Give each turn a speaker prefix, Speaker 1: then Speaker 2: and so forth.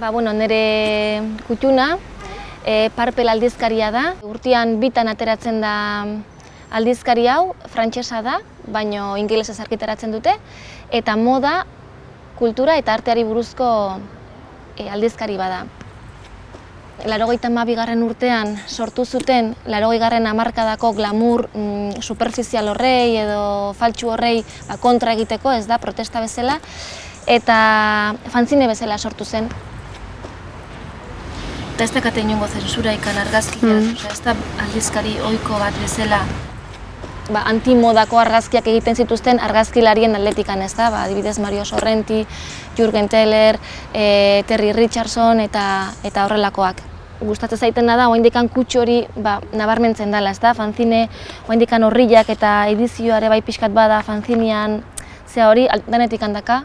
Speaker 1: Nire kutxuna Parpel aldizkaria da. Urtean bitan ateratzen da aldizkari hau, frantsesa da, baino ingelesez argitaratzen dute, eta moda, kultura eta arteari buruzko aldizkari bada. 82. urtean sortu zuten 80. hamarkadako glamour superfizial horrei edo faltsu horrei kontra egiteko, ez da, protesta bezala, eta fanzine bezala sortu zen. Eta ez dakate inongo zensura ikan argazkiak, ez da aldizkari ohiko bat bezala antimodako argazkiak egiten zituzten argazkilarien atletikan, ez da, adibidez Mario Sorrenti, Jürgen Teller, Terry Richardson eta horrelakoak. Gustatzen zaitena da, oraindikan kutxu hori nabarmentzen dela, ez da, fanzine, oraindikan horriak eta edizioare bai pixkat bada fanzinean, hori danetik handaka.